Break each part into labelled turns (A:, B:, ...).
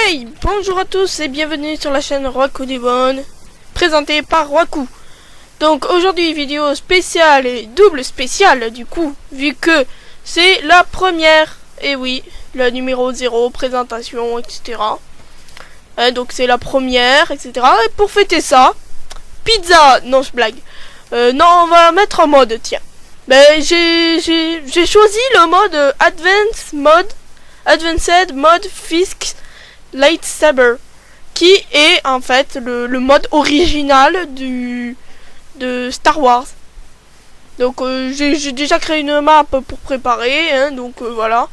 A: Hey, bonjour à tous et bienvenue sur la chaîne Rwaku Devon, présentée par Rwaku. Donc aujourd'hui vidéo spéciale et double spéciale du coup, vu que c'est la première, et oui, le numéro 0, présentation, etc. Donc c'est la première, etc. Et pour fêter ça, pizza, non je blague, non on va mettre en mode, tiens. Ben j'ai choisi le mode Advanced Mode Fisk Lightsaber, qui est en fait le mode original de Star Wars. Donc j'ai déjà créé une map pour préparer, hein, donc voilà.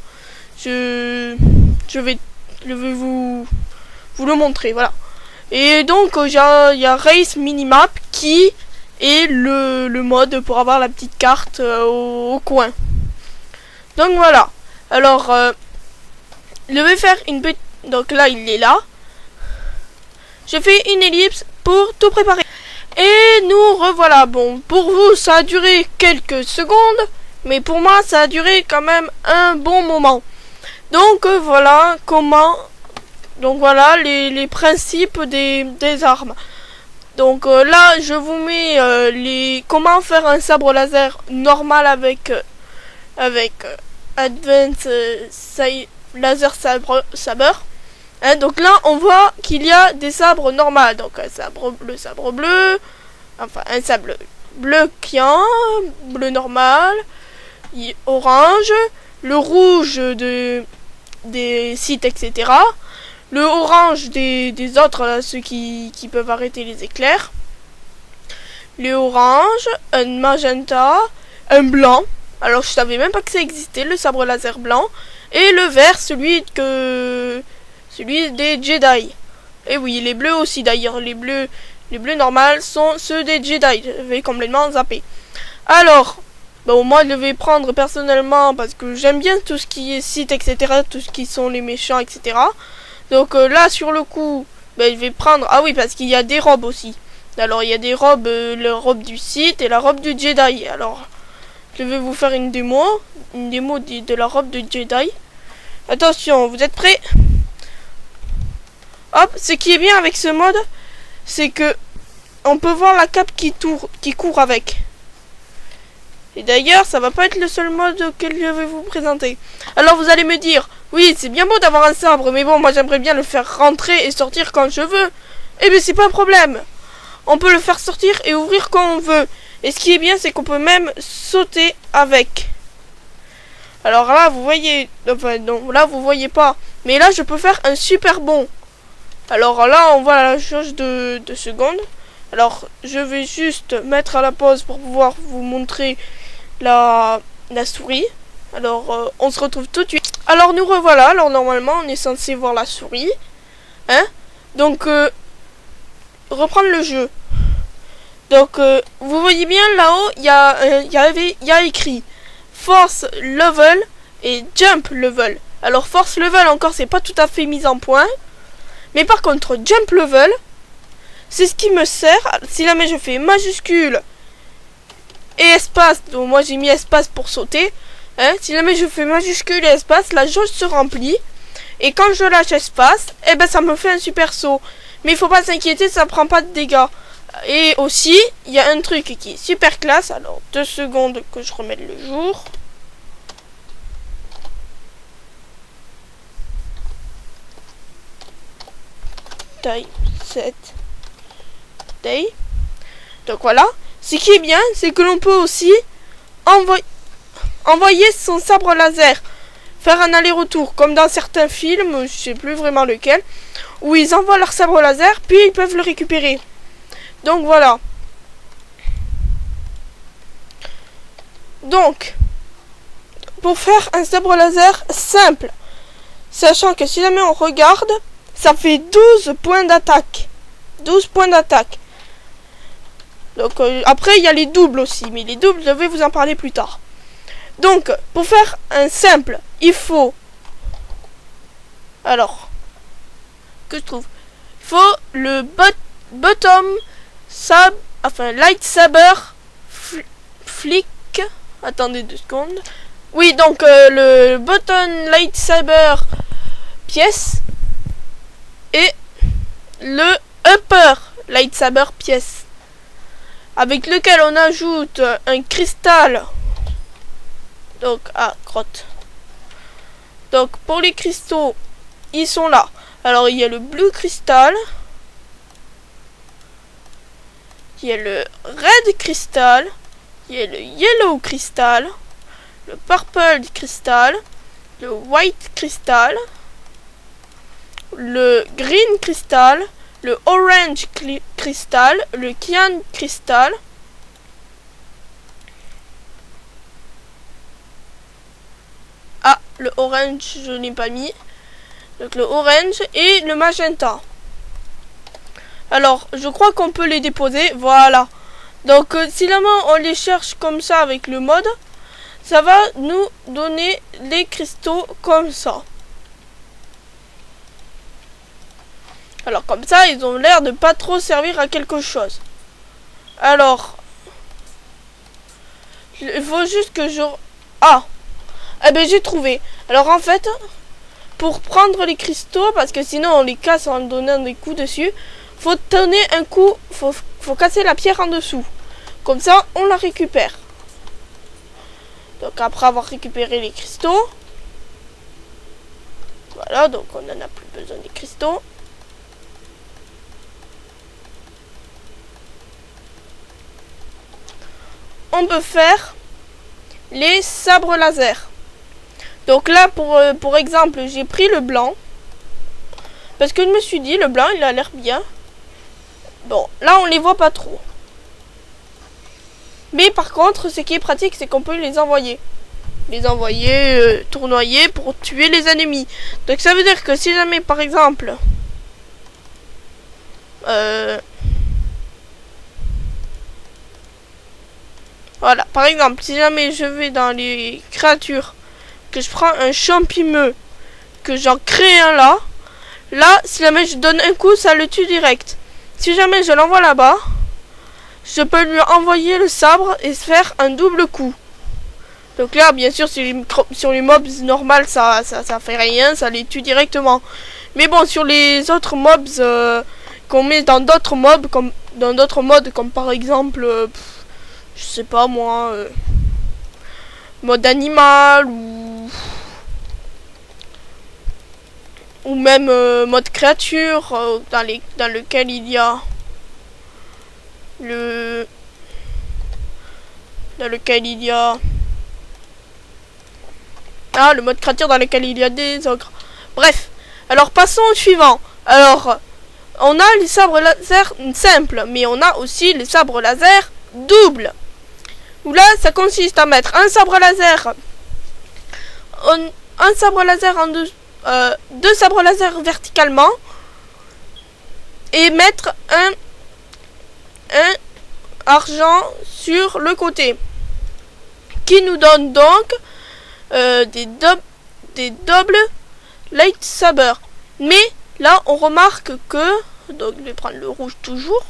A: Je vais vous le montrer, voilà. Et donc il y a Race Minimap qui est le mode pour avoir la petite carte au coin. Donc voilà. Alors je vais faire une petite... Donc là il est là. Je fais une ellipse pour tout préparer. Et nous revoilà. Bon, pour vous ça a duré quelques secondes, mais pour moi ça a duré quand même un bon moment. Donc voilà comment... Donc voilà les principes des armes. Donc là je vous mets comment faire un sabre laser normal avec Advanced Laser Saber. Hein, donc là on voit qu'il y a des sabres normaux. Donc le sabre bleu, enfin un sabre bleu bleu normal, orange, le rouge des sites, etc. Le orange des autres, là, ceux qui peuvent arrêter les éclairs. Le orange, un magenta, un blanc. Alors je savais même pas que ça existait, le sabre laser blanc. Et le vert, celui des Jedi. Et oui, les bleus aussi d'ailleurs. Les bleus normaux sont ceux des Jedi. J'avais complètement zappé. Alors, bon, moi je vais prendre personnellement parce que j'aime bien tout ce qui est site, etc. Tout ce qui sont les méchants, etc. Donc là sur le coup, ben, je vais prendre... Ah oui, parce qu'il y a des robes aussi. Alors il y a des robes, la robe du Sith et la robe du Jedi. Alors, je vais vous faire une démo de la robe de Jedi. Attention, vous êtes prêts? Hop, ce qui est bien avec ce mode, c'est que on peut voir la cape qui court avec. Et d'ailleurs, ça va pas être le seul mode auquel je vais vous présenter. Alors vous allez me dire, oui, c'est bien beau d'avoir un sabre, mais bon, moi j'aimerais bien le faire rentrer et sortir quand je veux. Eh bien, c'est pas un problème. On peut le faire sortir et ouvrir quand on veut. Et ce qui est bien, c'est qu'on peut même sauter avec. Alors là, vous voyez... Enfin, non, là, vous voyez pas. Mais là, je peux faire un super bond. Alors là, on voit la jauge de secondes. Alors, je vais juste mettre à la pause pour pouvoir vous montrer la souris. Alors, on se retrouve tout de suite. Alors, nous revoilà. Alors, normalement, on est censé voir la souris. Hein? Donc, reprendre le jeu. Donc, vous voyez bien là-haut, il y a écrit Force Level et Jump Level. Alors, Force Level, encore, c'est pas tout à fait mis en point. Mais par contre, Jump Level, c'est ce qui me sert. Si jamais je fais majuscule et espace, donc moi j'ai mis espace pour sauter. Hein, si jamais je fais majuscule et espace, la jauge se remplit. Et quand je lâche espace, eh ben ça me fait un super saut. Mais il faut pas s'inquiéter, ça prend pas de dégâts. Et aussi, il y a un truc qui est super classe. Alors, 2 secondes que je remette le jour. Taille, 7. Taille. Donc voilà. Ce qui est bien, c'est que l'on peut aussi envoyer son sabre laser. Faire un aller-retour, comme dans certains films, je sais plus vraiment lequel, où ils envoient leur sabre laser, puis ils peuvent le récupérer. Donc voilà. Donc, pour faire un sabre laser simple, sachant que si jamais on regarde, ça fait 12 points d'attaque. 12 points d'attaque. Donc après, il y a les doubles aussi, mais les doubles, je vais vous en parler plus tard. Donc, pour faire un simple, il faut... Alors, que je trouve? Il faut le bottom lightsaber flick. Attendez 2 secondes. Oui, donc le button lightsaber pièce. le Upper Lightsaber pièce, avec lequel on ajoute un cristal. Donc, grotte. Donc, pour les cristaux, ils sont là. Alors, il y a le Blue Crystal. Il y a le Red Crystal. Il y a le Yellow Crystal. Le Purple Crystal. Le White Crystal. Le Green Crystal. Le Orange Crystal. Le Cyan Crystal. Ah, le Orange, je n'ai pas mis. Donc le Orange et le Magenta. Alors, je crois qu'on peut les déposer. Voilà. Donc, si la main, on les cherche comme ça avec le mode, ça va nous donner les cristaux comme ça. Alors, comme ça, ils ont l'air de pas trop servir à quelque chose. Alors, il faut juste que je... Ah! Eh ben, j'ai trouvé. Alors, en fait, pour prendre les cristaux, parce que sinon, on les casse en donnant des coups dessus, faut donner un coup, faut casser la pierre en dessous. Comme ça, on la récupère. Donc, après avoir récupéré les cristaux, voilà, donc on n'en a plus besoin des cristaux. On peut faire les sabres laser. Donc là, pour exemple, j'ai pris le blanc. Parce que je me suis dit, le blanc, il a l'air bien. Bon, là, on les voit pas trop. Mais par contre, ce qui est pratique, c'est qu'on peut les envoyer. Tournoyer pour tuer les ennemis. Donc ça veut dire que si jamais, par exemple... Voilà, par exemple, si jamais je vais dans les créatures, que je prends un champimeux, que j'en crée un là, si jamais je donne un coup, ça le tue direct. Si jamais je l'envoie là-bas, je peux lui envoyer le sabre et faire un double coup. Donc là, bien sûr, sur les mobs normales, ça fait rien, ça les tue directement. Mais bon, sur les autres mobs qu'on met dans d'autres mobs, comme par exemple... je sais pas moi, mode animal ou même mode créature dans lequel il y a le mode créature dans lequel il y a des ogres. Bref, alors passons au suivant. Alors, on a les sabres laser simples, mais on a aussi les sabres laser doubles. Où là, ça consiste à mettre un sabre laser, deux sabres laser verticalement, et mettre un argent sur le côté, qui nous donne donc des doubles lightsaber. Mais là, on remarque que, donc je vais prendre le rouge toujours,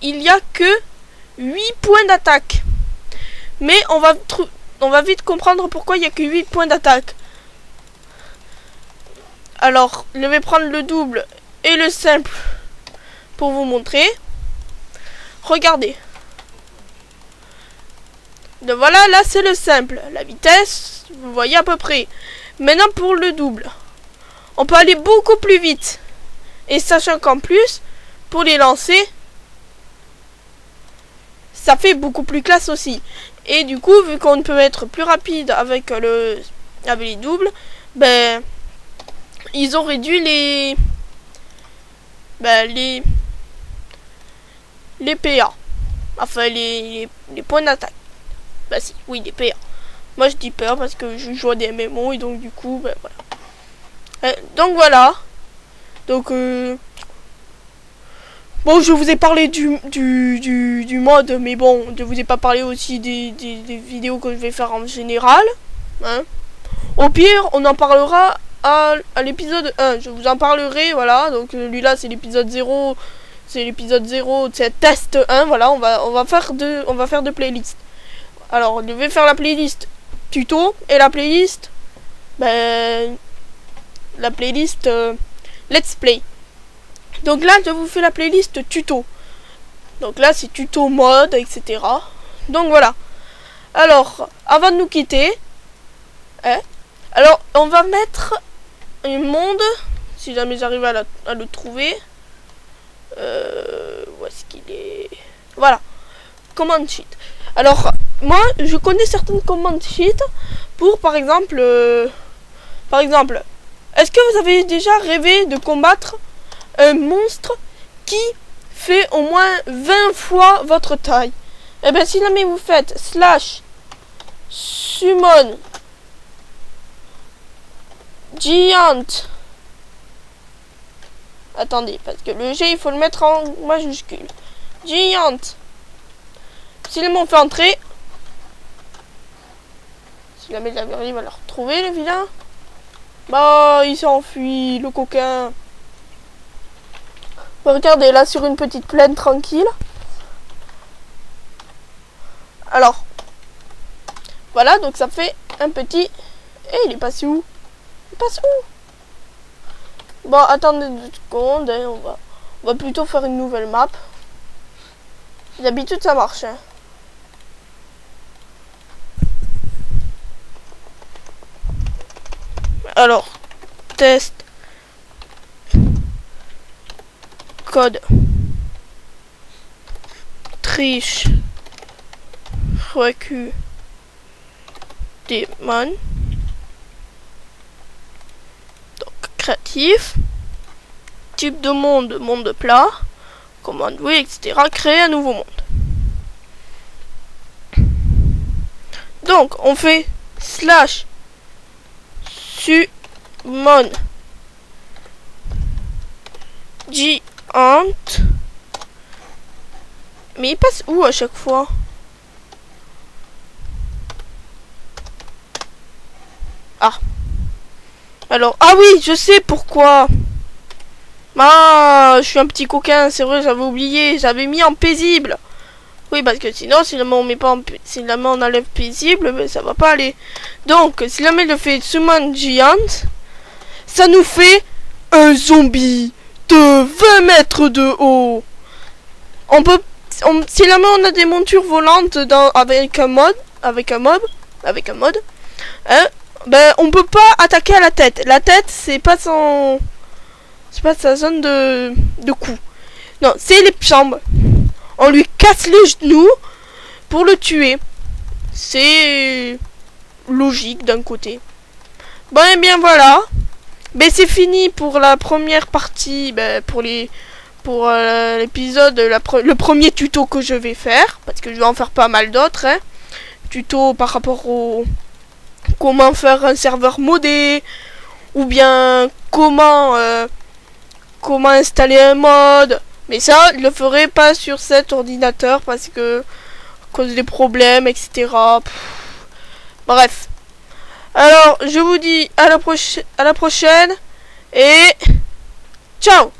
A: il n'y a que 8 points d'attaque. Mais on va vite comprendre pourquoi il n'y a que 8 points d'attaque. Alors, je vais prendre le double et le simple pour vous montrer. Regardez. Donc voilà, là c'est le simple. La vitesse, vous voyez à peu près. Maintenant pour le double. On peut aller beaucoup plus vite. Et sachant qu'en plus, pour les lancer, ça fait beaucoup plus classe aussi. Et du coup, vu qu'on peut être plus rapide avec les doubles, ben ils ont réduit les PA. Enfin les points d'attaque. Bah si, oui, les PA. Moi je dis PA parce que je joue à des MMO et donc du coup, ben voilà. Donc voilà. Donc bon, je vous ai parlé du mode, mais bon, je vous ai pas parlé aussi des vidéos que je vais faire en général. Hein. Au pire, on en parlera à l'épisode 1. Je vous en parlerai, voilà. Donc celui-là, c'est l'épisode 0. C'est l'épisode 0, c'est test 1. Voilà, on va faire deux playlists. Alors, je vais faire la playlist tuto et la playlist, let's play. Donc là, je vous fais la playlist tuto. Donc là, c'est tuto mode, etc. Donc voilà. Alors, avant de nous quitter, alors on va mettre un monde, si jamais j'arrive à le trouver. Où est-ce qu'il est? Voilà. Command sheet. Alors, moi, je connais certaines command sheets pour, par exemple, est-ce que vous avez déjà rêvé de combattre un monstre qui fait au moins 20 fois votre taille? Eh bien, si jamais vous faites / summon giant. Attendez, parce que le G, il faut le mettre en majuscule. Giant. Si jamais on fait entrer. Si jamais j'arrive à le retrouver, le vilain. Bah, il s'enfuit, le coquin. Regardez, là, sur une petite plaine tranquille. Alors. Voilà, donc ça fait un petit... Eh, il est passé où? Il passe où? Bon, attendez 2 secondes, hein, on va plutôt faire une nouvelle map. D'habitude, ça marche, hein. Alors, test code triche recu démon. Donc créatif, type de monde plat, commande oui, etc. Créer un nouveau monde. Donc on fait / summon giant. Mais il passe où à chaque fois? Ah. Alors, ah oui, je sais pourquoi. Ah, je suis un petit coquin, c'est vrai, j'avais oublié. J'avais mis en paisible. Oui, parce que sinon, si jamais on met pas si jamais on enlève paisible, ben, ça va pas aller. Donc, si jamais je fais summon giant, ça nous fait un zombie de 20 mètres de haut. On peut, si jamais on a des montures volantes avec un mob, hein, ben on peut pas attaquer à la tête. La tête, c'est pas sa zone de coup. Non, c'est les jambes. On lui casse les genoux pour le tuer. C'est logique d'un côté. Bon, et bien voilà. Ben c'est fini pour la première partie. Ben, pour l'épisode, le premier tuto que je vais faire. Parce que je vais en faire pas mal d'autres. Hein. Tuto par rapport au... Comment faire un serveur modé. Ou bien comment installer un mode. Mais ça, je le ferai pas sur cet ordinateur parce que à cause des problèmes, etc. Bref. Alors, je vous dis à la prochaine et ciao.